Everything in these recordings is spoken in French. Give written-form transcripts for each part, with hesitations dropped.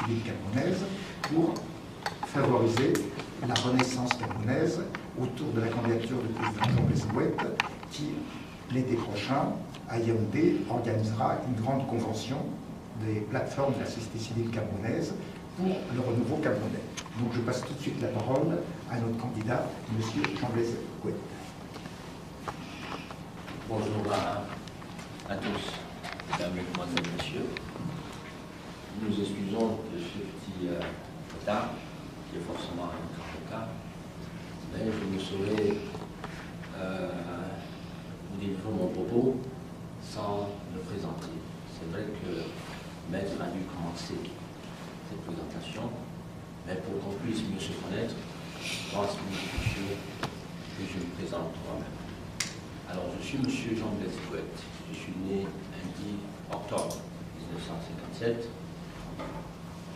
civile camerounaise pour favoriser la renaissance camerounaise autour de la candidature du président Jean Blaise Gouette qui, l'été prochain, à Yaoundé, organisera une grande convention des plateformes de la société civile camerounaise pour le renouveau camerounais. Donc je passe tout de suite la parole à notre candidat, M. Jean Blaise Gouette. Bonjour à tous, mesdames, mesdemoiselles, messieurs. Nous nous excusons de ce petit retard, qui est forcément un grand retard, mais je ne saurais vous délivrer mon propos sans le présenter. C'est vrai que Maître a dû commencer cette présentation, mais pour qu'on puisse mieux se connaître, je pense qu'il est judicieux que je me présente moi-même. Alors, je suis M. Jean Blaise Gouette. Je suis né un 10 octobre 1957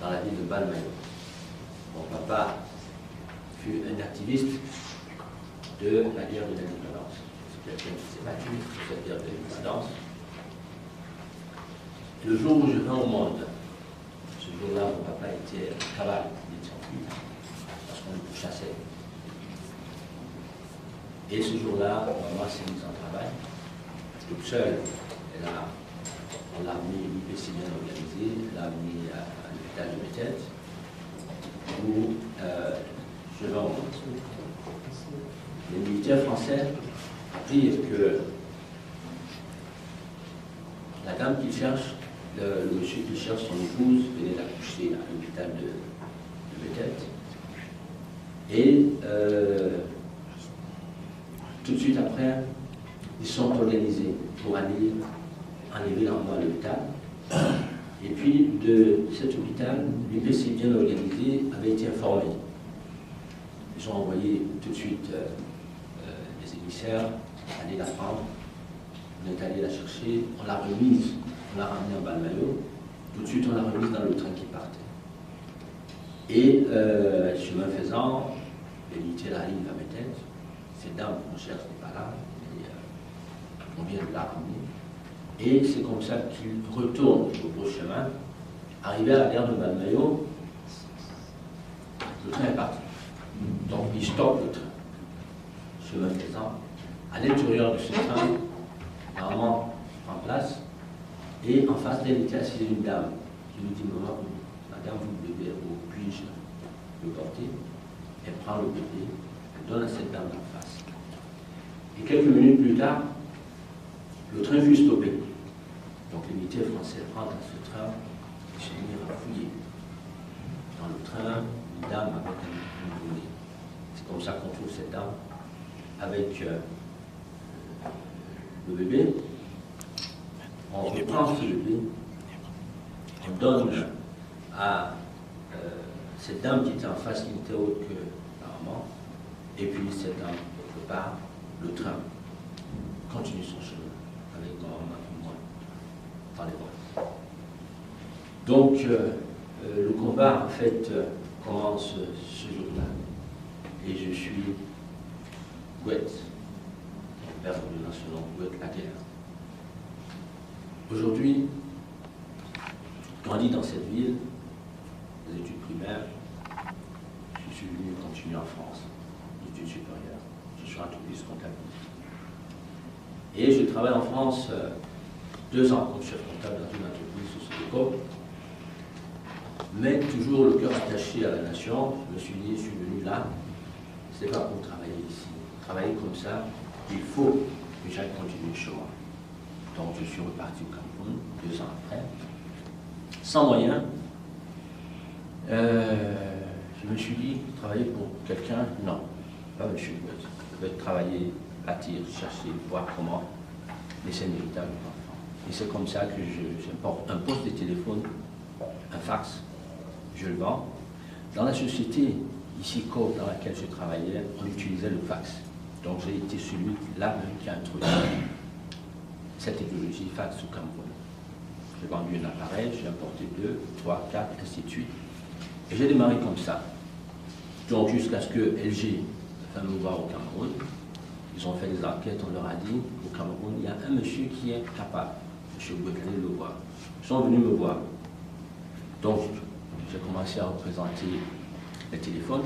dans la ville de Balmayo. Mon papa fut un activiste de la guerre de l'indépendance. C'est quelqu'un qui s'est battu pour cette guerre de l'indépendance. Le jour où je vins au monde, ce jour-là, mon papa était cavale, il était en fuite, parce qu'on le chassait. Et ce jour-là, maman s'est mise en travail. Toute seule, on l'a amenée, l'IPC bien organisé, elle l'a amenée à l'hôpital de Métède, où je vais au monde. Les militaires français apprirent que la dame qui cherche, le monsieur qui cherche son épouse venait d'accoucher à l'hôpital de Métède. Et tout de suite après, ils sont organisés pour aller enlever l'enfant à l'hôpital. Et puis, de cet hôpital, l'UPC bien organisé avait été informé. Ils ont envoyé tout de suite des émissaires aller la prendre. On est allé la chercher, on l'a remise, on l'a ramenée en Balmayo. Tout de suite, on l'a remise dans le train qui partait. Et chemin faisant, les militaires arrivent à Métède. Cette dame qu'on cherche n'est pas là, on vient de la ramener. Et c'est comme ça qu'il retourne au beau chemin. Arrivé à la gare de Balmayo, le train est parti. Donc il stoppe le train. Chemin faisant, à l'intérieur de ce train, maman en place, et en face d'elle était assise une dame qui lui dit: maman, madame, vous bébé, puis-je le porter? Elle prend le bébé, elle donne à cette dame en face. Et quelques minutes plus tard, le train fut stoppé. Donc les militaires français rentrent dans ce train et se mirent à fouiller. Dans le train, une dame avec un nouveau-né. C'est comme ça qu'on trouve cette dame avec le bébé. On reprend ce bébé, on donne à cette dame qui était en face, qui n'était autre que la maman, et puis cette dame prépare le train, continue son chemin avec maman et moi dans les bras. Donc le combat en fait commence ce jour-là, et je suis Gouette, mon père de national Gouette la guerre. Aujourd'hui, grandi dans cette ville, des études primaires, je suis venu continuer en France, études supérieures. Je suis entreprise comptable. Et je travaille en France 2 ans comme chef comptable dans une entreprise sous Sodeco. Mais toujours le cœur attaché à la nation, je me suis dit, je suis venu là, c'est pas pour travailler ici. Travailler comme ça, il faut que j'aille continuer chez moi. Donc je suis reparti au Cameroun 2 ans après, sans moyens. Je me suis dit, travailler pour quelqu'un, non, pas M. Gouette. Je vais travailler, bâtir, chercher, voir comment laisser un héritage aux enfants. Et c'est comme ça que j'importe un poste de téléphone, un fax, je le vends. Dans la société, ici, Coop, dans laquelle je travaillais, on utilisait le fax. Donc j'ai été celui-là même qui a introduit cette technologie fax au Cameroun. J'ai vendu un appareil, j'ai importé 2, 3, 4, ainsi de suite. Et j'ai démarré comme ça. Donc jusqu'à ce que LG vint me voir au Cameroun. Ils ont fait des enquêtes, on leur a dit, au Cameroun, il y a un monsieur qui est capable. M. Gouette, allez le voir. Ils sont venus me voir. Donc, j'ai commencé à représenter les téléphones.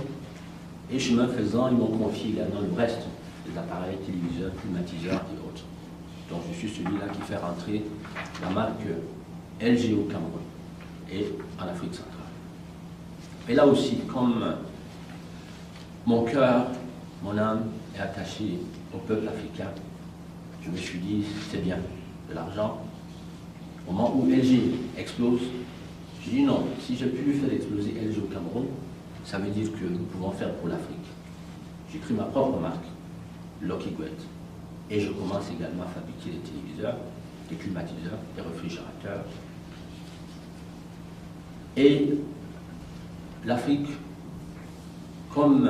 Et chemin faisant, ils m'ont confié également le reste des appareils, téléviseurs, climatiseurs et autres. Donc je suis celui-là qui fait rentrer la marque LG au Cameroun et en Afrique centrale. Et là aussi, comme mon cœur, mon âme est attaché au peuple africain, je me suis dit, c'est bien, de l'argent. Au moment où LG explose, j'ai dit non, si j'ai pu faire exploser LG au Cameroun, ça veut dire que nous pouvons faire pour l'Afrique. J'ai pris ma propre marque, Lucky Gwet, et je commence également à fabriquer des téléviseurs, des climatiseurs, des réfrigérateurs. Et l'Afrique, comme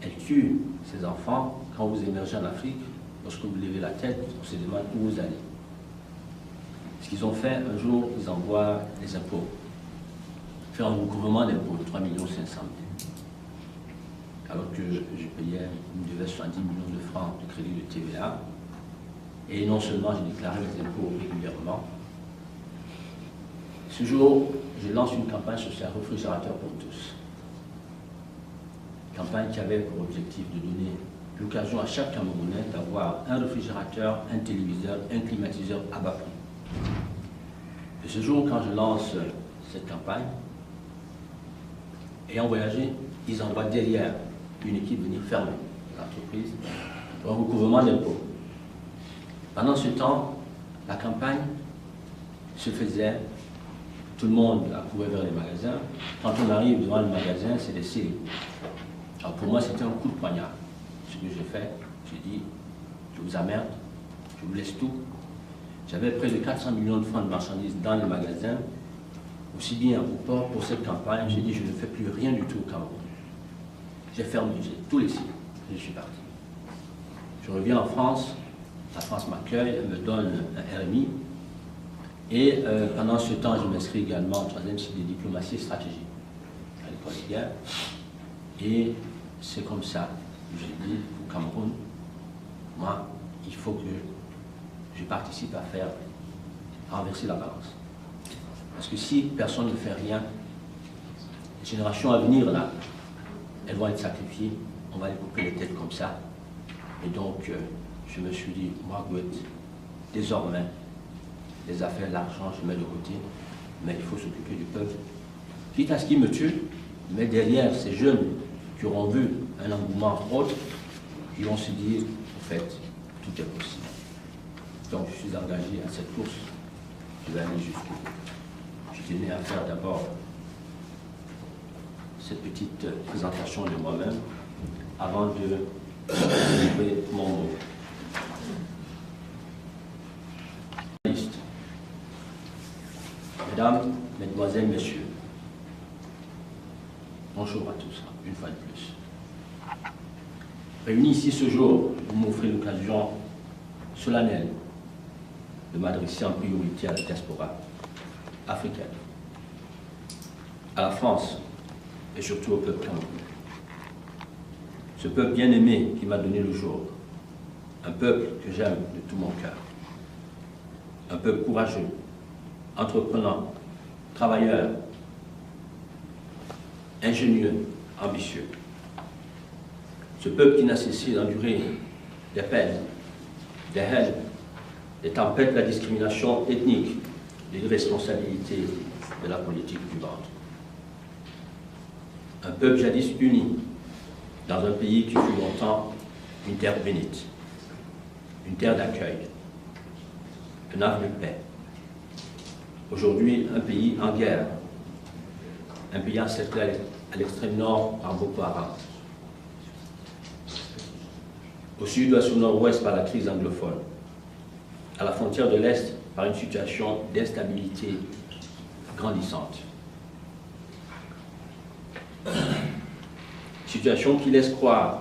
elle tue ses enfants, quand vous émergez en Afrique, lorsque vous levez la tête, on se demande où vous allez. Ce qu'ils ont fait, un jour, ils envoient les impôts, faire un recouvrement d'impôts de 3 500 000. Alors que je payais, ils me devaient 70 millions de francs de crédit de TVA. Et non seulement j'ai déclaré les impôts régulièrement. Ce jour, je lance une campagne sur un réfrigérateur pour tous. Campagne qui avait pour objectif de donner l'occasion à chaque Camerounais d'avoir un réfrigérateur, un téléviseur, un climatiseur à bas prix. Et ce jour, quand je lance cette campagne, ayant voyagé, ils envoient derrière une équipe venir fermer l'entreprise pour un recouvrement d'impôts. Pendant ce temps, la campagne se faisait, tout le monde accourait vers les magasins. Quand on arrive devant le magasin, c'est des séries. Alors pour moi, c'était un coup de poignard. Ce que j'ai fait, j'ai dit, je vous emmerde, je vous laisse tout. J'avais près de 400 millions de francs de marchandises dans les magasins, aussi bien au port pour cette campagne. J'ai dit, je ne fais plus rien du tout au Cameroun. J'ai fermé, j'ai tout laissé, je suis parti. Je reviens en France, la France m'accueille, elle me donne un RMI, et pendant ce temps, je m'inscris également au 3e cycle de diplomatie et stratégie à l'école de guerre. Et c'est comme ça que j'ai dit au Cameroun, moi, il faut que je participe à renverser la balance. Parce que si personne ne fait rien, les générations à venir là, elles vont être sacrifiées, on va les couper les têtes comme ça. Et donc, je me suis dit, moi, Gwet, désormais, les affaires, l'argent, je mets de côté, mais il faut s'occuper du peuple. Quitte à ce qu'ils me tuent, mais derrière ces jeunes qui auront vu un engouement autre, ils vont se dire, en fait, tout est possible. Donc, je suis engagé à cette course. Je vais aller jusqu'au bout. Je tenais à faire d'abord cette petite présentation de moi-même avant de livrer mon mot. Mesdames, Mesdemoiselles, Messieurs, bonjour à tous, une fois de plus. Réunis ici ce jour, vous m'offrez l'occasion solennelle de m'adresser en priorité à la diaspora africaine, à la France et surtout au peuple camerounais. Ce peuple bien-aimé qui m'a donné le jour, un peuple que j'aime de tout mon cœur, un peuple courageux, entreprenant, travailleur, ingénieux, ambitieux. Ce peuple qui n'a cessé d'endurer des peines, des haines, des tempêtes de la discrimination ethnique, des irresponsabilités de la politique du ventre. Un peuple jadis uni dans un pays qui fut longtemps une terre bénite, une terre d'accueil, un havre de paix. Aujourd'hui, un pays en guerre, un pays encerclé à l'extrême nord par Boko Haram, au sud-ouest ou nord-ouest par la crise anglophone, à la frontière de l'Est par une situation d'instabilité grandissante. Situation qui laisse croire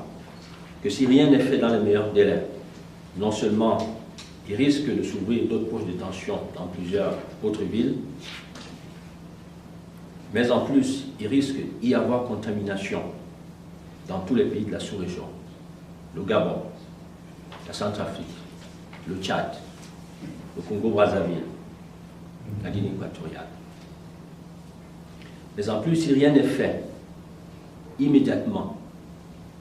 que si rien n'est fait dans les meilleurs délais, non seulement il risque de s'ouvrir d'autres poches de tension dans plusieurs autres villes, mais en plus, il risque d'y avoir contamination dans tous les pays de la sous-région. Le Gabon, la Centrafrique, le Tchad, le Congo-Brazzaville, la Guinée équatoriale. Mais en plus, si rien n'est fait, immédiatement,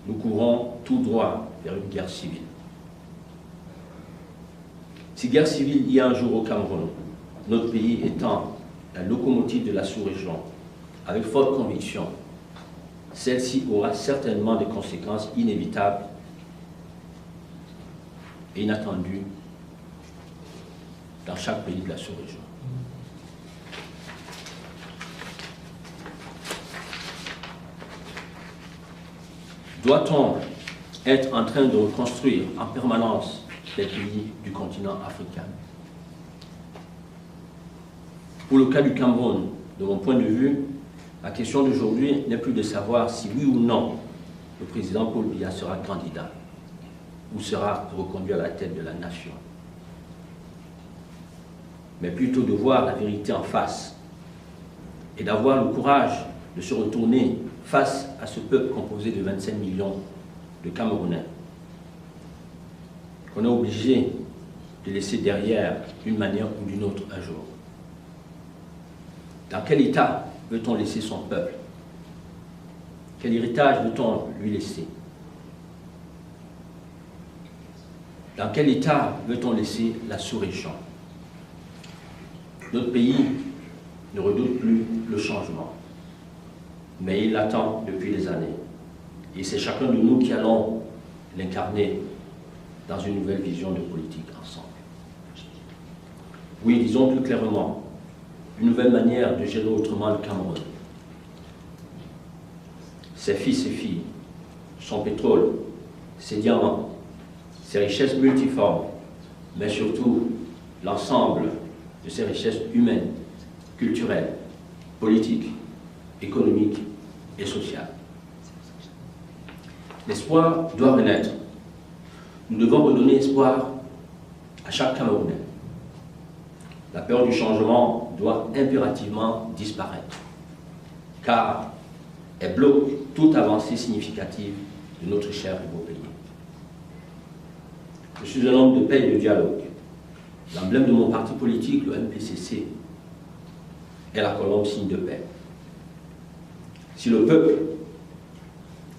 nous courons tout droit vers une guerre civile. Si guerre civile il y a un jour au Cameroun, notre pays étant la locomotive de la sous-région, avec forte conviction, celle-ci aura certainement des conséquences inévitables et inattendues dans chaque pays de la sous-région. Doit-on être en train de reconstruire en permanence les pays du continent africain? Pour le cas du Cameroun, de mon point de vue, la question d'aujourd'hui n'est plus de savoir si oui ou non le président Paul Biya sera candidat ou sera reconduit à la tête de la nation, mais plutôt de voir la vérité en face et d'avoir le courage de se retourner face à ce peuple composé de 25 millions de Camerounais qu'on est obligé de laisser derrière d'une manière ou d'une autre un jour. Dans quel état veut-on laisser son peuple? Quel héritage veut-on lui laisser? Dans quel état veut-on laisser la sous-région? Notre pays ne redoute plus le changement, mais il l'attend depuis des années. Et c'est chacun de nous qui allons l'incarner dans une nouvelle vision de politique ensemble. Oui, disons plus clairement, une nouvelle manière de gérer autrement le Cameroun. Ses fils et filles, son pétrole, ses diamants, ses richesses multiformes, mais surtout l'ensemble de ses richesses humaines, culturelles, politiques, économiques et sociales. L'espoir doit renaître. Nous devons redonner espoir à chaque Camerounais. La peur du changement doit impérativement disparaître, car elle bloque toute avancée significative de notre cher et beau pays. Je suis un homme de paix et de dialogue. L'emblème de mon parti politique, le MPCC, est la colombe signe de paix. Si le peuple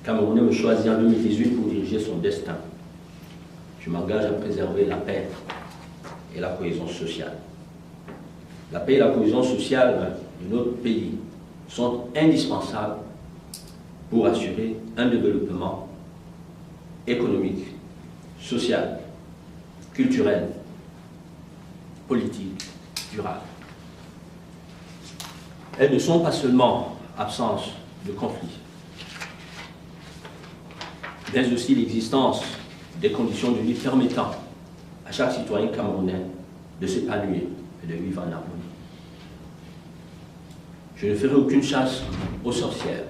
camerounais me choisit en 2018 pour diriger son destin, je m'engage à préserver la paix et la cohésion sociale. La paix et la cohésion sociale de notre pays sont indispensables pour assurer un développement économique, social, culturel, politique, durable. Elles ne sont pas seulement absence de conflits, mais aussi l'existence des conditions de vie permettant à chaque citoyen camerounais de s'épanouir et de vivre en harmonie. Je ne ferai aucune chasse aux sorcières.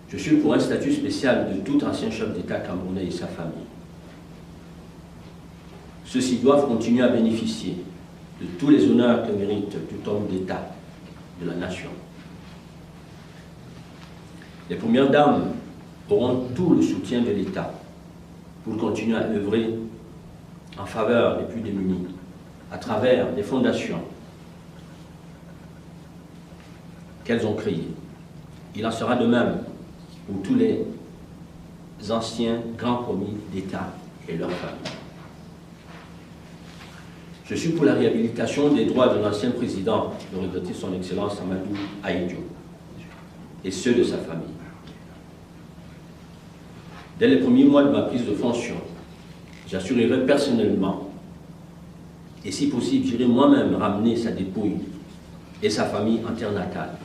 Je suis pour un statut spécial de tout ancien chef d'État camerounais et sa famille. Ceux-ci doivent continuer à bénéficier de tous les honneurs que mérite tout homme d'État de la nation. Les premières dames auront tout le soutien de l'État pour continuer à œuvrer en faveur des plus démunis à travers des fondations qu'elles ont créées. Il en sera de même pour tous les anciens grands commis d'État et leurs familles. Je suis pour la réhabilitation des droits de l'ancien président, de regretter son Excellence Amadou Ahidjo, et ceux de sa famille. Dès les premiers mois de ma prise de fonction, j'assurerai personnellement, et si possible, j'irai moi-même ramener sa dépouille et sa famille en terre natale,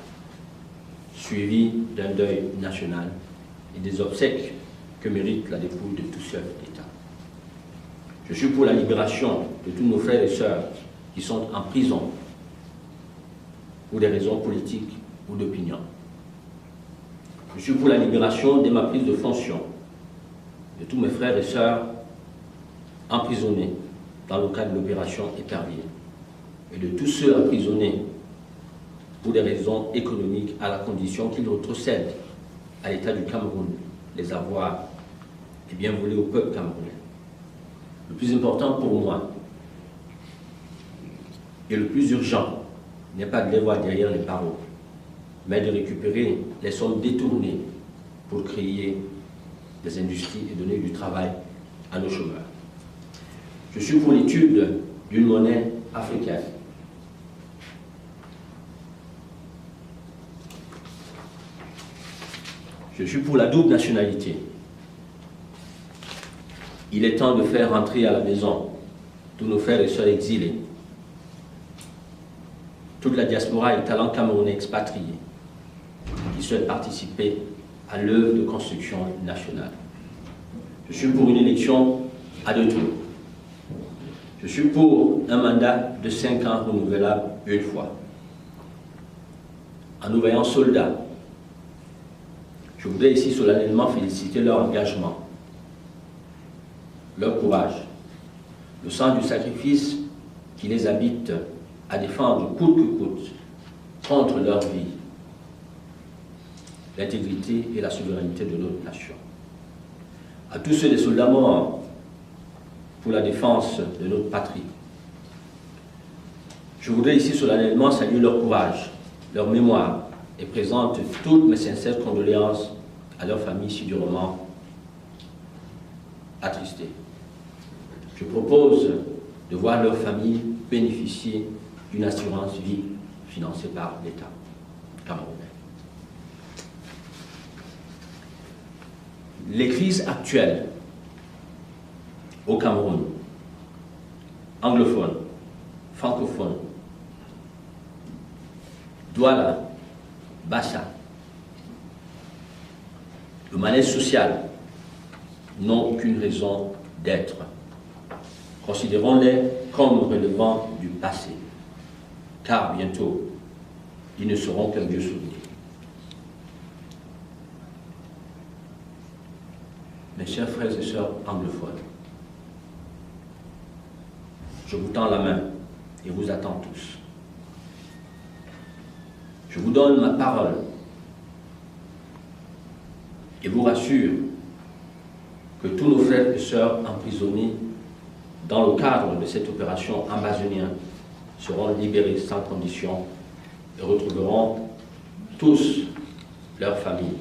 suivie d'un deuil national et des obsèques que mérite la dépouille de tout chef d'État. Je suis pour la libération de tous nos frères et sœurs qui sont en prison pour des raisons politiques ou d'opinion. Je suis pour la libération dès ma prise de fonction de tous mes frères et sœurs emprisonnés dans le cadre de l'opération Épervier et de tous ceux emprisonnés pour des raisons économiques à la condition qu'ils retrocèdent à l'État du Cameroun les avoirs et bien volés au peuple camerounais. Le plus important pour moi et le plus urgent n'est pas de les voir derrière les barreaux, mais de récupérer les sommes détournées pour créer des industries et donner du travail à nos chômeurs. Je suis pour l'étude d'une monnaie africaine. Je suis pour la double nationalité. Il est temps de faire rentrer à la maison tous nos frères et sœurs exilés, toute la diaspora et talents camerounais expatriés qui souhaitent participer à l'œuvre de construction nationale. Je suis pour une élection à 2 tours. Je suis pour un mandat de 5 ans renouvelable une fois. En nous voyant soldats, je voudrais ici solennellement féliciter leur engagement, leur courage, le sens du sacrifice qui les habite à défendre coûte que coûte, contre leur vie, l'intégrité et la souveraineté de notre nation. À tous ceux des soldats morts pour la défense de notre patrie, je voudrais ici solennellement saluer leur courage, leur mémoire, et présente toutes mes sincères condoléances à leurs familles si durement attristées. Je propose de voir leurs familles bénéficier d'une assurance vie financée par l'État camerounais. Les crises actuelles au Cameroun, anglophones, francophones, Douala, Bassa, le malaise social n'ont aucune raison d'être. Considérons-les comme relevant du passé, car bientôt, ils ne seront qu'un vieux souvenir. Mes chers frères et sœurs anglophones, je vous tends la main et vous attends tous. Je vous donne ma parole et vous rassure que tous nos frères et sœurs emprisonnés dans le cadre de cette opération amazonienne seront libérés sans condition et retrouveront tous leurs familles.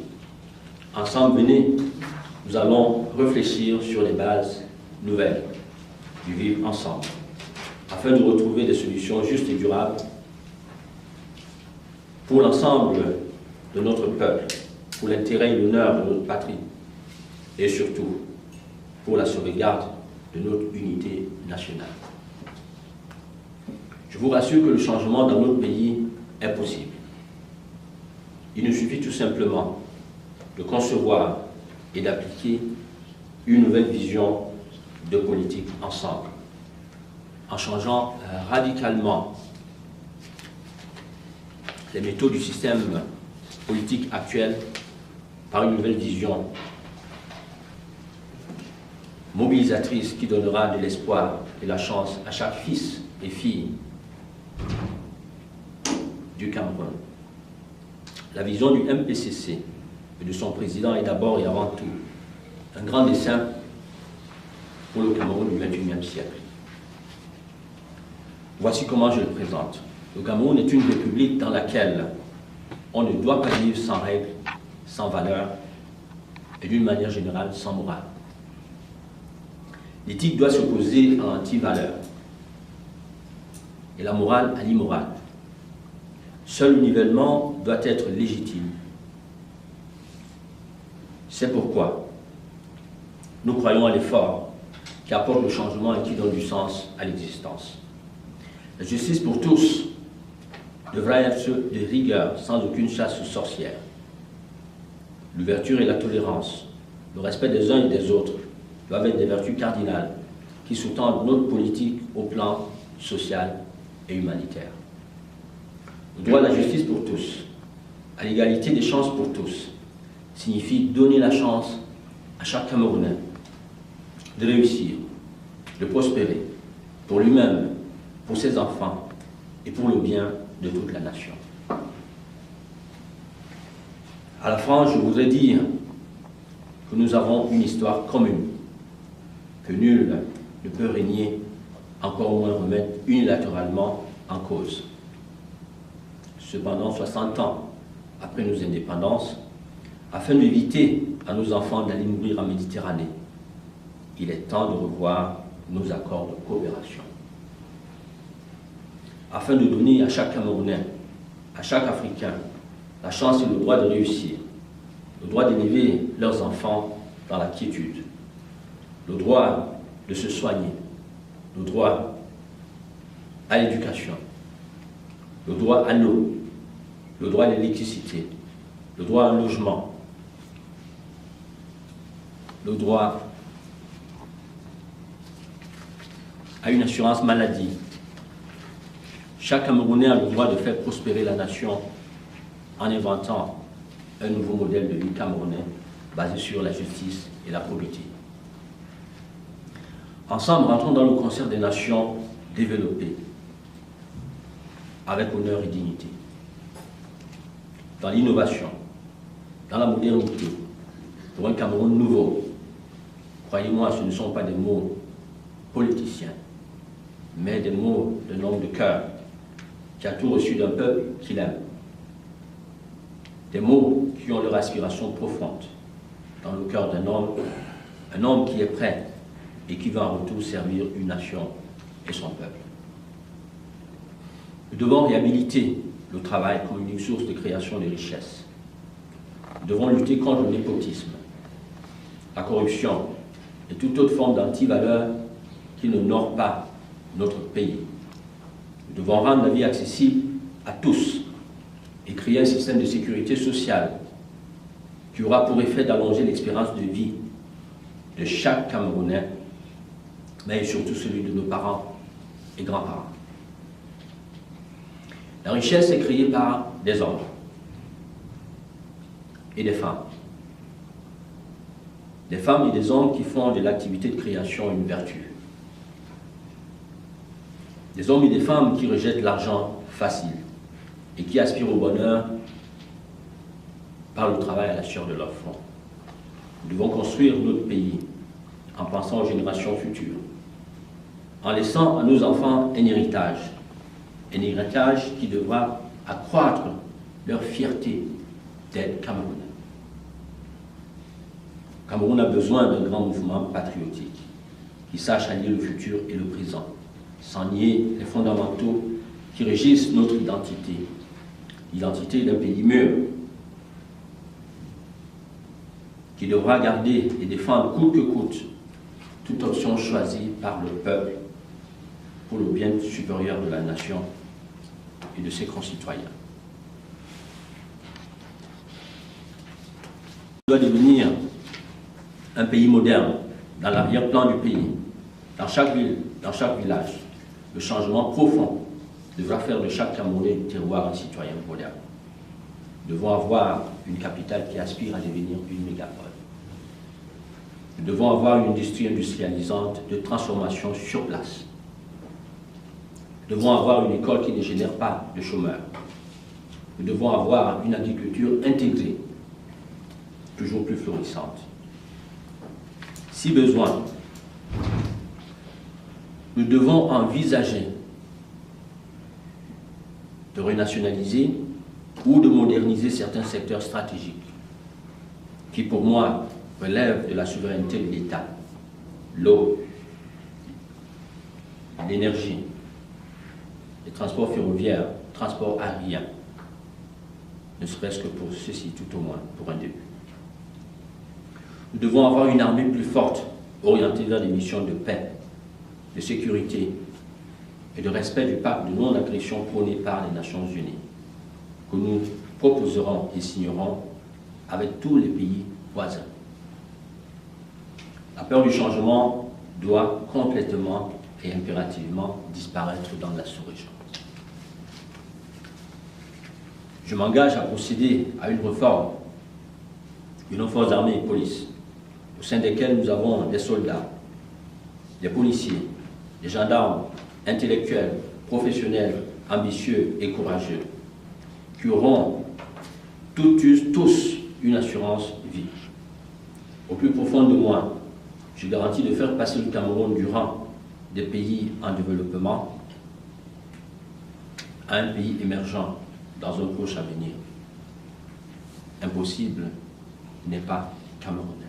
Ensemble, venez, nous allons réfléchir sur les bases nouvelles du vivre ensemble, afin de retrouver des solutions justes et durables pour l'ensemble de notre peuple, pour l'intérêt et l'honneur de notre patrie, et surtout pour la sauvegarde de notre unité nationale. Je vous rassure que le changement dans notre pays est possible. Il nous suffit tout simplement de concevoir et d'appliquer une nouvelle vision de politique ensemble, en changeant radicalement les méthodes du système politique actuel par une nouvelle vision mobilisatrice qui donnera de l'espoir et la chance à chaque fils et fille du Cameroun. La vision du MPCC et de son président est d'abord et avant tout un grand dessein pour le Cameroun du XXIe siècle. Voici comment je le présente. Le Cameroun est une république dans laquelle on ne doit pas vivre sans règles, sans valeurs et d'une manière générale sans morale. L'éthique doit s'opposer à l'anti-valeur et la morale à l'immoral. Seul le nivellement doit être légitime. C'est pourquoi nous croyons à l'effort qui apporte le changement et qui donne du sens à l'existence. La justice pour tous devra être de rigueur, sans aucune chasse aux sorcières. L'ouverture et la tolérance, le respect des uns et des autres doivent être des vertus cardinales qui sous-tendent notre politique au plan social et humanitaire. Le droit à la justice pour tous, à l'égalité des chances pour tous, signifie donner la chance à chaque Camerounais de réussir, de prospérer, pour lui-même, pour ses enfants et pour le bien de toute la nation. À la fin, je voudrais dire que nous avons une histoire commune, que nul ne peut régner, encore moins remettre unilatéralement en cause. Cependant, 60 ans après nos indépendances, afin d'éviter à nos enfants d'aller mourir en Méditerranée. Il est temps de revoir nos accords de coopération. Afin de donner à chaque Camerounais, à chaque Africain, la chance et le droit de réussir, le droit d'élever leurs enfants dans la quiétude, le droit de se soigner, le droit à l'éducation, le droit à l'eau, le droit à l'électricité, le droit à un logement, le droit à une assurance maladie. Chaque Camerounais a le droit de faire prospérer la nation en inventant un nouveau modèle de vie camerounais basé sur la justice et la probité. Ensemble, rentrons dans le concert des nations développées avec honneur et dignité, dans l'innovation, dans la modernité, pour un Cameroun nouveau. Croyez-moi, ce ne sont pas des mots politiciens, mais des mots d'un homme de cœur qui a tout reçu d'un peuple qu'il aime. Des mots qui ont leur aspiration profonde dans le cœur d'un homme qui est prêt et qui va en retour servir une nation et son peuple. Nous devons réhabiliter le travail comme une source de création de richesses. Nous devons lutter contre le népotisme, la corruption et toute autre forme d'anti-valeur qui n'honore pas notre pays. Nous devons rendre la vie accessible à tous et créer un système de sécurité sociale qui aura pour effet d'allonger l'expérience de vie de chaque Camerounais, mais surtout celui de nos parents et grands-parents. La richesse est créée par des hommes et des femmes. Des femmes et des hommes qui font de l'activité de création une vertu. Des hommes et des femmes qui rejettent l'argent facile et qui aspirent au bonheur par le travail à la sueur de leur front. Nous devons construire notre pays en pensant aux générations futures, en laissant à nos enfants un héritage qui devra accroître leur fierté d'être Camerounais. Cameroun a besoin d'un grand mouvement patriotique qui sache allier le futur et le présent, sans nier les fondamentaux qui régissent notre identité, l'identité d'un pays mûr, qui devra garder et défendre coûte que coûte toute option choisie par le peuple pour le bien supérieur de la nation et de ses concitoyens. Il doit devenir un pays moderne dans l'arrière-plan du pays, dans chaque ville, dans chaque village. Le changement profond devra faire de chaque Camerounais du terroir un citoyen moderne. Nous devons avoir une capitale qui aspire à devenir une mégapole. Nous devons avoir une industrie industrialisante de transformation sur place. Nous devons avoir une école qui ne génère pas de chômeurs. Nous devons avoir une agriculture intégrée, toujours plus florissante. Si besoin, nous devons envisager de renationaliser ou de moderniser certains secteurs stratégiques qui, pour moi, relèvent de la souveraineté de l'État. L'eau, l'énergie, les transports ferroviaires, transports aériens, ne serait-ce que pour ceci, tout au moins, pour un début. Nous devons avoir une armée plus forte, orientée vers des missions de paix, de sécurité et de respect du pacte de non-agression prôné par les Nations Unies, que nous proposerons et signerons avec tous les pays voisins. La peur du changement doit complètement et impérativement disparaître dans la sous-région. Je m'engage à procéder à une réforme de nos forces armées et police, au sein desquelles nous avons des soldats, des policiers, des gendarmes, intellectuels, professionnels, ambitieux et courageux, qui auront tous une assurance vie. Au plus profond de moi, je garantis de faire passer le Cameroun du rang des pays en développement à un pays émergent dans un proche avenir. impossible n'est pas camerounais.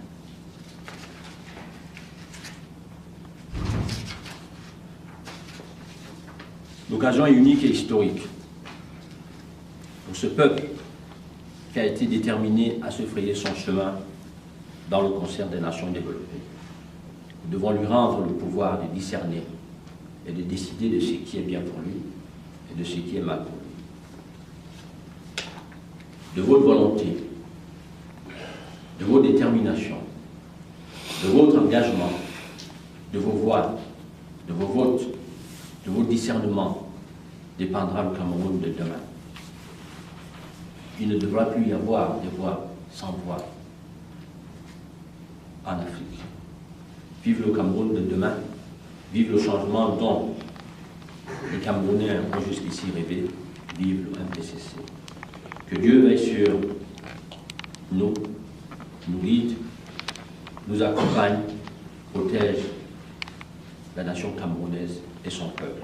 L'occasion est unique et historique pour ce peuple qui a été déterminé à se frayer son chemin dans le concert des nations développées. Nous devons lui rendre le pouvoir de discerner et de décider de ce qui est bien pour lui et de ce qui est mal pour lui. De votre volonté, de vos déterminations, de votre engagement, de vos voix, de vos votes, de vos discernements, dépendra le Cameroun de demain. Il ne devra plus y avoir des voix sans voix en Afrique. Vive le Cameroun de demain, vive le changement dont les Camerounais ont jusqu'ici rêvé, vive le MPCC. Que Dieu veille sur nous, nous guide, nous accompagne, protège la nation camerounaise et son peuple.